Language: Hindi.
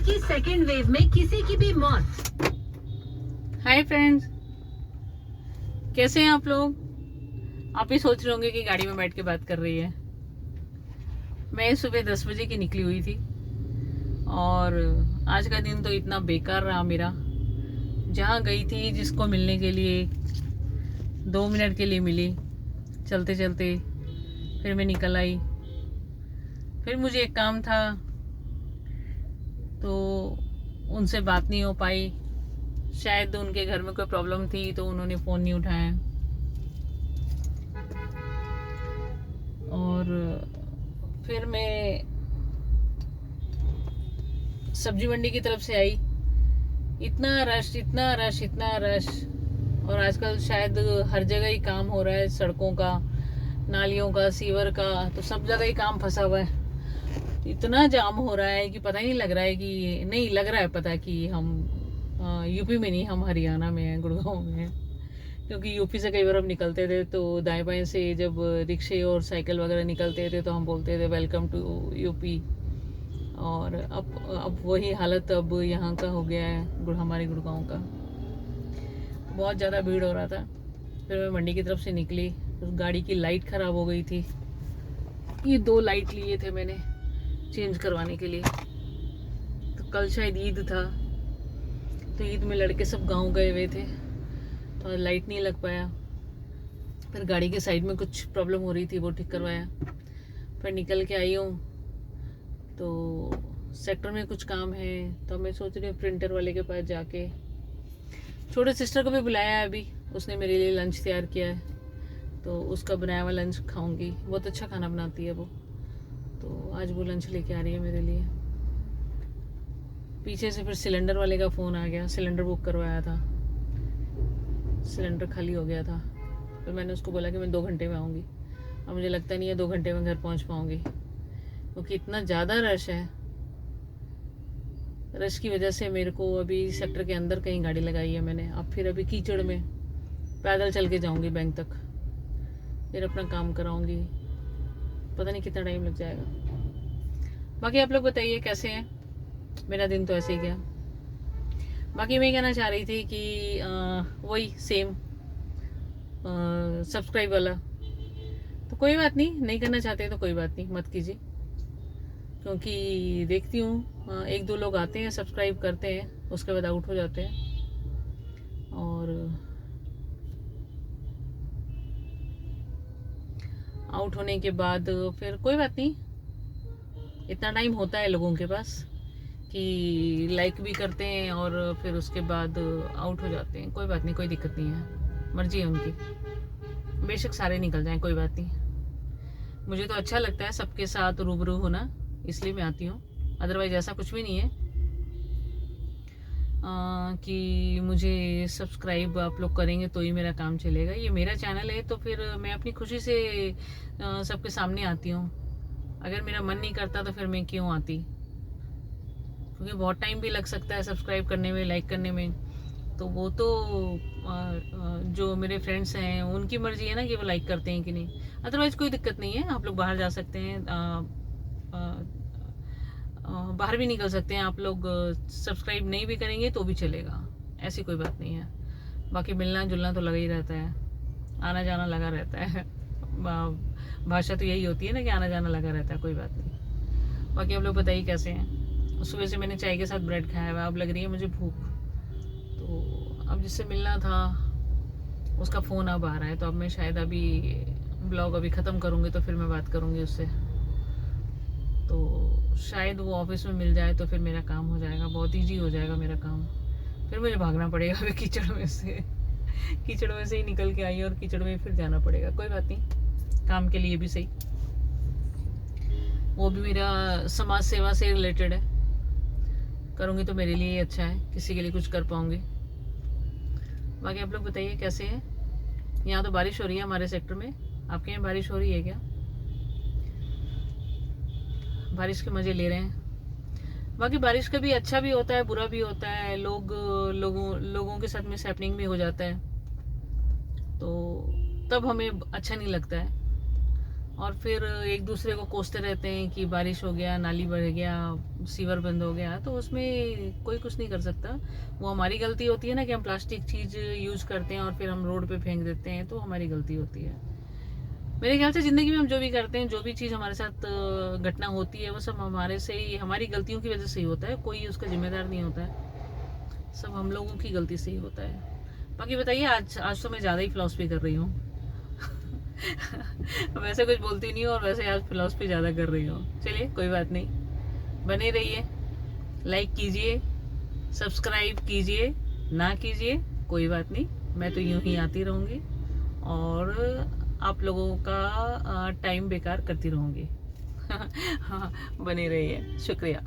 कोविड की सेकेंड वेव में किसी की भी मौत। हाय फ्रेंड्स, कैसे हैं आप लोग? आप ही सोच रहे होंगे कि गाड़ी में बैठ के बात कर रही है। मैं सुबह 10 बजे की निकली हुई थी और आज का दिन तो इतना बेकार रहा मेरा। जहाँ गई थी जिसको मिलने के लिए 2 मिनट के लिए मिली, चलते चलते फिर मैं निकल आई। फिर मुझे एक काम था तो उनसे बात नहीं हो पाई। शायद उनके घर में कोई प्रॉब्लम थी तो उन्होंने फ़ोन नहीं उठाया। और फिर मैं सब्जी मंडी की तरफ से आई। इतना रश, इतना रश, इतना रश। और आजकल शायद हर जगह ही काम हो रहा है, सड़कों का, नालियों का, सीवर का, तो सब जगह ही काम फंसा हुआ है। इतना जाम हो रहा है कि पता ही नहीं लग रहा है कि नहीं लग रहा है पता कि हम यूपी में नहीं, हम हरियाणा में हैं, गुड़गांव में हैं। क्योंकि यूपी से कई बार हम निकलते थे तो दाएं बाएं से जब रिक्शे और साइकिल वगैरह निकलते थे तो हम बोलते थे वेलकम टू यूपी। और अब वही हालत अब यहाँ का हो गया है, हमारे गुड़गांव का। बहुत ज़्यादा भीड़ हो रहा था। फिर मैं मंडी की तरफ से निकली, उस गाड़ी की लाइट ख़राब हो गई थी। ये 2 लाइट लिए थे मैंने चेंज करवाने के लिए। तो कल शायद ईद था तो ईद में लड़के सब गांव गए हुए थे और लाइट नहीं लग पाया। फिर गाड़ी के साइड में कुछ प्रॉब्लम हो रही थी, वो ठीक करवाया। फिर निकल के आई हूँ तो सेक्टर में कुछ काम है तो मैं सोच रही हूँ प्रिंटर वाले के पास जाके। छोटे सिस्टर को भी बुलाया है अभी, उसने मेरे लिए लंच तैयार किया है तो उसका बनाया हुआ लंच खाऊंगी। बहुत अच्छा खाना बनाती है वो, तो आज वो लंच लेके आ रही है मेरे लिए। पीछे से फिर सिलेंडर वाले का फ़ोन आ गया। सिलेंडर बुक करवाया था, सिलेंडर खाली हो गया था। फिर मैंने उसको बोला कि मैं 2 घंटे में आऊँगी। अब मुझे लगता नहीं है 2 घंटे में घर पहुँच पाऊँगी क्योंकि इतना ज़्यादा रश है। रश की वजह से मेरे को अभी सेक्टर के अंदर कहीं गाड़ी लगाई है मैंने। अब फिर अभी कीचड़ में पैदल चल के जाऊँगी बैंक तक, फिर अपना काम कराऊँगी। पता नहीं कितना टाइम लग जाएगा। बाकी आप लोग बताइए कैसे हैं? मेरा दिन तो ऐसे ही गया। बाकी मैं कहना चाह रही थी कि वही सेम सब्सक्राइब वाला तो कोई बात नहीं, नहीं करना चाहते तो कोई बात नहीं, मत कीजिए। क्योंकि देखती हूँ 1-2 लोग आते हैं, सब्सक्राइब करते हैं, उसके बाद आउट हो जाते हैं। और आउट होने के बाद फिर कोई बात नहीं, इतना टाइम होता है लोगों के पास कि लाइक भी करते हैं और फिर उसके बाद आउट हो जाते हैं। कोई बात नहीं, कोई दिक्कत नहीं है, मर्जी है उनकी। बेशक सारे निकल जाएं, कोई बात नहीं। मुझे तो अच्छा लगता है सबके साथ रूबरू होना, इसलिए मैं आती हूँ। अदरवाइज ऐसा कुछ भी नहीं है कि मुझे सब्सक्राइब आप लोग करेंगे तो ही मेरा काम चलेगा। ये मेरा चैनल है तो फिर मैं अपनी खुशी से सबके सामने आती हूँ। अगर मेरा मन नहीं करता तो फिर मैं क्यों आती? क्योंकि बहुत टाइम भी लग सकता है सब्सक्राइब करने में, लाइक करने में। तो वो तो जो मेरे फ्रेंड्स हैं उनकी मर्जी है ना कि वो लाइक करते हैं कि नहीं। अदरवाइज कोई दिक्कत नहीं है, आप लोग बाहर जा सकते हैं, बाहर भी निकल सकते हैं। आप लोग सब्सक्राइब नहीं भी करेंगे तो भी चलेगा, ऐसी कोई बात नहीं है। बाकी मिलना जुलना तो लगा ही रहता है, आना जाना लगा रहता है। भाषा तो यही होती है ना कि आना जाना लगा रहता है, कोई बात नहीं। बाकी आप लोग बताइए कैसे हैं? सुबह से मैंने चाय के साथ ब्रेड खाया हुआ, अब लग रही है मुझे भूख। तो अब जिससे मिलना था उसका फ़ोन अब आ रहा है, तो अब मैं शायद अभी ब्लॉग अभी ख़त्म करूँगी तो फिर मैं बात करूँगी उससे। तो शायद वो ऑफिस में मिल जाए तो फिर मेरा काम हो जाएगा, बहुत ईजी हो जाएगा मेरा काम। फिर मुझे भागना पड़ेगा अभी कीचड़ में से। कीचड़ में से ही निकल के आई और कीचड़ में फिर जाना पड़ेगा। कोई बात नहीं, काम के लिए भी सही। वो भी मेरा समाज सेवा से रिलेटेड है, करूँगी तो मेरे लिए अच्छा है, किसी के लिए कुछ कर पाऊँगी। बाकी आप लोग बताइए कैसे हैं? यहाँ तो बारिश हो रही है हमारे सेक्टर में। आपके यहाँ बारिश हो रही है क्या? बारिश के मज़े ले रहे हैं। बाकी बारिश का भी अच्छा भी होता है, बुरा भी होता है। लोगों के साथ मिस हैपनिंग भी हो जाता है, तो तब हमें अच्छा नहीं लगता है। और फिर एक दूसरे को कोसते रहते हैं कि बारिश हो गया, नाली बढ़ गया, सीवर बंद हो गया, तो उसमें कोई कुछ नहीं कर सकता। वो हमारी गलती होती है ना कि हम प्लास्टिक चीज़ यूज करते हैं और फिर हम रोड पे फेंक देते हैं, तो हमारी गलती होती है। मेरे ख्याल से ज़िंदगी में हम जो भी करते हैं, जो भी चीज़ हमारे साथ घटना होती है, वो सब हमारे से ही, हमारी गलतियों की वजह से ही होता है। कोई उसका जिम्मेदार नहीं होता है, सब हम लोगों की गलती से ही होता है। बाकी बताइए, आज तो मैं ज़्यादा ही फिलॉसफी कर रही हूँ। वैसे कुछ बोलती नहीं हूँ और वैसे आज फिलॉसफी ज़्यादा कर रही हूँ। चलिए कोई बात नहीं, बने रहिए, लाइक कीजिए, सब्सक्राइब कीजिए, ना कीजिए कोई बात नहीं, मैं तो यूं ही आती रहूँगी और आप लोगों का टाइम बेकार करती रहूँगी। हाँ, बने रहिए, शुक्रिया।